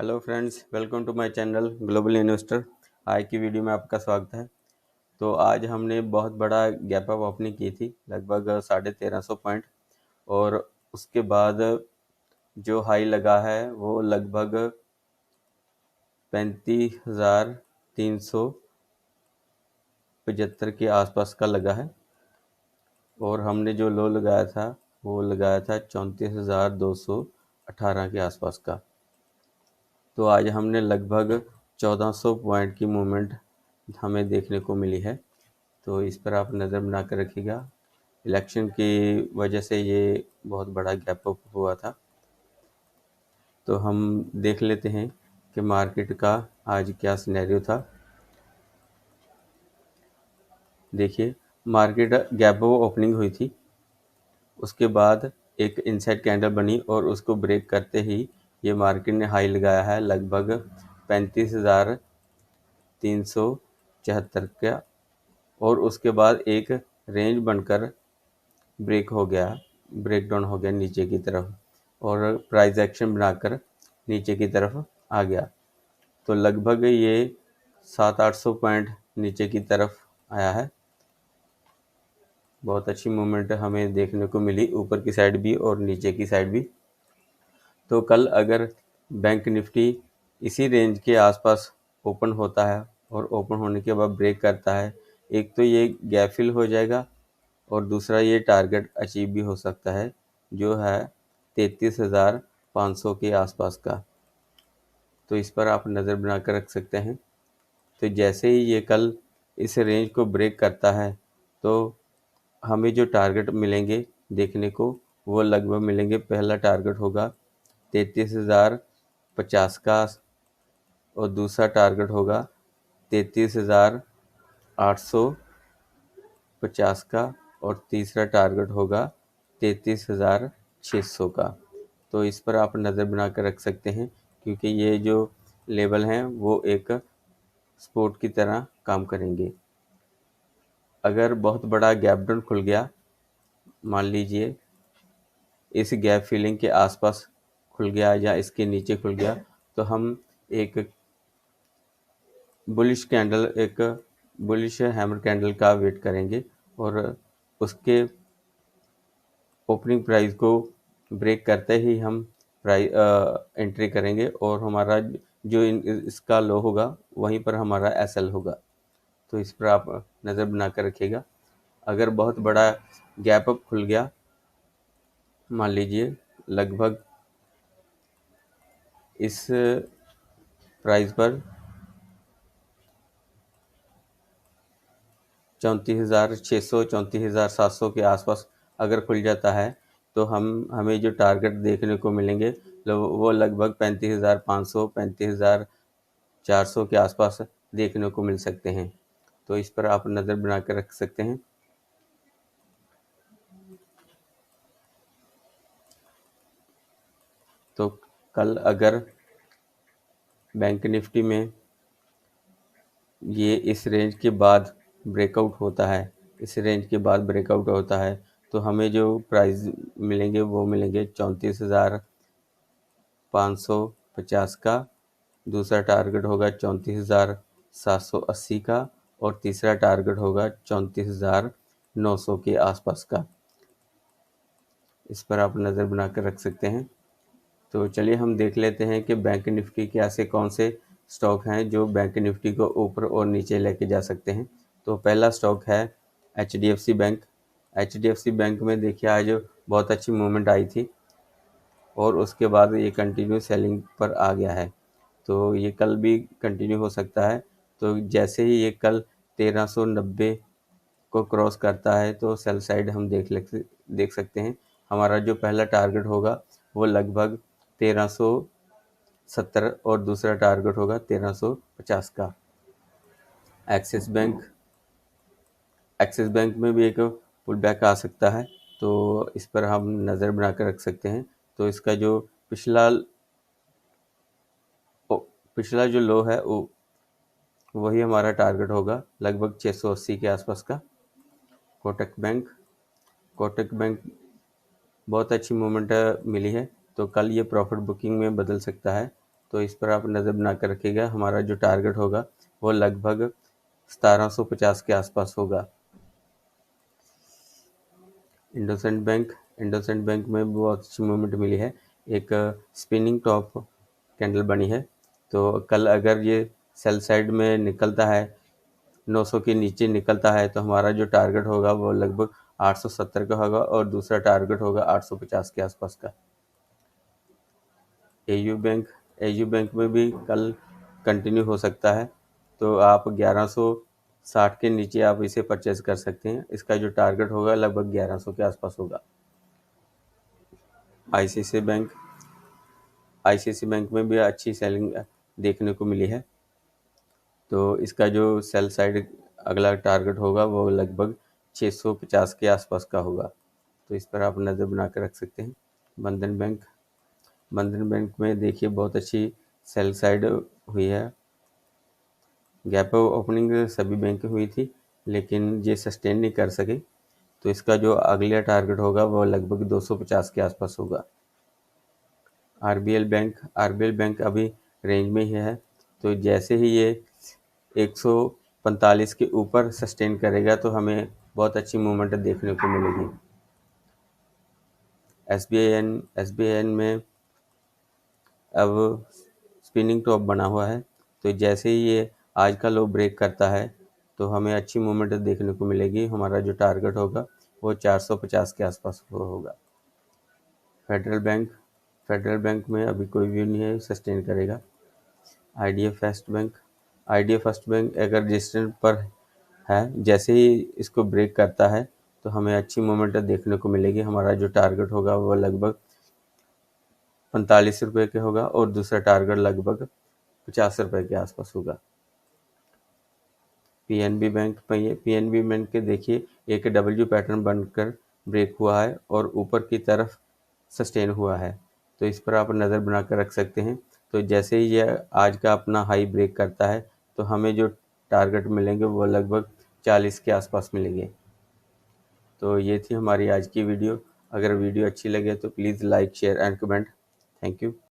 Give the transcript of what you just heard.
Hello friends, welcome to my channel global investor. आज की video में आपका स्वागत है। तो आज हमने बहुत बड़ा गैप अप ओपनिंग की थी, लगभग 1350 पॉइंट, और उसके बाद जो हाई लगा है वो लगभग 35,375 के आसपास का लगा है। और हमने जो लो लगाया था वो लगाया था 34,218 के आसपास का। तो आज हमने लगभग 1400 पॉइंट की मूवमेंट हमें देखने को मिली है। तो इस पर आप नज़र बना कर रखिएगा। इलेक्शन की वजह से ये बहुत बड़ा गैप अप हुआ था। तो हम देख लेते हैं कि मार्केट का आज क्या सिनेरियो था। देखिए, मार्केट गैप अप ओपनिंग हुई थी, उसके बाद एक इनसाइड कैंडल बनी और उसको ब्रेक करते ही ये मार्केट ने हाई लगाया है लगभग 35,374 का, और उसके बाद एक रेंज बनकर ब्रेक डाउन हो गया नीचे की तरफ, और प्राइस एक्शन बनाकर नीचे की तरफ आ गया। तो लगभग ये 700-800 पॉइंट नीचे की तरफ आया है। बहुत अच्छी मूवमेंट हमें देखने को मिली, ऊपर की साइड भी और नीचे की साइड भी। तो कल अगर बैंक निफ्टी इसी रेंज के आसपास ओपन होता है और ओपन होने के बाद ब्रेक करता है, एक तो ये गैप फिल हो जाएगा और दूसरा ये टारगेट अचीव भी हो सकता है, जो है 33,500 के आसपास का। तो इस पर आप नज़र बना कर रख सकते हैं। तो जैसे ही ये कल इस रेंज को ब्रेक करता है तो हमें जो टारगेट मिलेंगे देखने को, वो लगभग मिलेंगे। पहला टारगेट होगा 33,050 का, और दूसरा टारगेट होगा 33,850 का, और तीसरा टारगेट होगा 33,600 का। तो इस पर आप नज़र बना कर रख सकते हैं, क्योंकि ये जो लेवल हैं वो एक सपोर्ट की तरह काम करेंगे। अगर बहुत बड़ा गैप डाउन खुल गया, मान लीजिए इस गैप फिलिंग के आसपास खुल गया या इसके नीचे खुल गया, तो हम एक बुलिश हैमर कैंडल का वेट करेंगे और उसके ओपनिंग प्राइस को ब्रेक करते ही हम एंट्री करेंगे, और हमारा जो इसका लो होगा वहीं पर हमारा एसएल होगा। तो इस पर आप नज़र बना कर रखिएगा। अगर बहुत बड़ा गैप अप खुल गया, मान लीजिए लगभग इस प्राइस पर 34,600 34,700 के आसपास अगर खुल जाता है, तो हमें जो टारगेट देखने को मिलेंगे वो लगभग 35,500 35,400 के आसपास देखने को मिल सकते हैं। तो इस पर आप नज़र बना कर रख सकते हैं। तो कल अगर बैंक निफ्टी में ये इस रेंज के बाद ब्रेकआउट होता है, तो हमें जो प्राइस मिलेंगे वो मिलेंगे 34,550 का, दूसरा टारगेट होगा 34,780 का, और तीसरा टारगेट होगा 34,900 के आसपास का। इस पर आप नज़र बना कर रख सकते हैं। तो चलिए हम देख लेते हैं कि बैंक निफ्टी के ऐसे कौन से स्टॉक हैं जो बैंक निफ्टी को ऊपर और नीचे लेके जा सकते हैं। तो पहला स्टॉक है HDFC बैंक। HDFC बैंक में देखिए आज बहुत अच्छी मूवमेंट आई थी और उसके बाद ये कंटिन्यू सेलिंग पर आ गया है। तो ये कल भी कंटिन्यू हो सकता है। तो जैसे ही ये कल 1390 को क्रॉस करता है तो सेल साइड हम देख सकते हैं। हमारा जो पहला टारगेट होगा वो लगभग 1370, और दूसरा टारगेट होगा 1350 का। एक्सिस बैंक में भी एक पुल बैक आ सकता है, तो इस पर हम नज़र बनाकर रख सकते हैं। तो इसका जो पिछला जो लो है वही हमारा टारगेट होगा लगभग 680 के आसपास का। कोटक बैंक बहुत अच्छी मूवमेंट मिली है, तो कल ये प्रॉफिट बुकिंग में बदल सकता है। तो इस पर आप नज़र बना कर रखिएगा। हमारा जो टारगेट होगा वो लगभग 1750 के आसपास होगा। इंडोसेंड बैंक में बहुत अच्छी मूवमेंट मिली है। एक स्पिनिंग टॉप कैंडल बनी है, तो कल अगर ये सेल साइड में निकलता है, 900 के नीचे निकलता है, तो हमारा जो टारगेट होगा वो लगभग 870 का होगा और दूसरा टारगेट होगा 850 के आसपास का। एयू बैंक में भी कल कंटिन्यू हो सकता है, तो आप 1160 के नीचे आप इसे परचेज कर सकते हैं। इसका जो टारगेट होगा लगभग 1100 के आसपास होगा। आईसीआईसी बैंक में भी अच्छी सेलिंग देखने को मिली है, तो इसका जो सेल साइड अगला टारगेट होगा वो लगभग 650 के आसपास का होगा, तो इस पर आप नज़र बना कर रख सकते हैं। बंधन बैंक में देखिए बहुत अच्छी सेल साइड हुई है। गैप ओपनिंग सभी बैंक हुई थी, लेकिन ये सस्टेन नहीं कर सके, तो इसका जो अगला टारगेट होगा वो लगभग 250 के आसपास होगा। आरबीएल बैंक अभी रेंज में ही है, तो जैसे ही ये 145 के ऊपर सस्टेन करेगा तो हमें बहुत अच्छी मूवमेंट देखने को मिलेगी। एसबीआई में अब स्पिनिंग टॉप बना हुआ है, तो जैसे ही ये आज का लो ब्रेक करता है तो हमें अच्छी मूवमेंट देखने को मिलेगी। हमारा जो टारगेट होगा वो 450 के आसपास होगा। फेडरल बैंक में अभी कोई व्यू नहीं है, सस्टेन करेगा। आईडीएफ फर्स्ट बैंक अगर रेजिस्टेंस पर है, जैसे ही इसको ब्रेक करता है तो हमें अच्छी मूवमेंट देखने को मिलेगी। हमारा जो टारगेट होगा वो लगभग 45 रुपये के होगा और दूसरा टारगेट लगभग 50 रुपये के आसपास होगा। पीएनबी बैंक के देखिए एक डब्ल्यू पैटर्न बनकर ब्रेक हुआ है और ऊपर की तरफ सस्टेन हुआ है, तो इस पर आप नज़र बना कर रख सकते हैं। तो जैसे ही ये आज का अपना हाई ब्रेक करता है तो हमें जो टारगेट मिलेंगे वो लगभग 40 के आसपास मिलेंगे। तो ये थी हमारी आज की वीडियो। अगर वीडियो अच्छी लगे तो please like, share and comment. Thank you.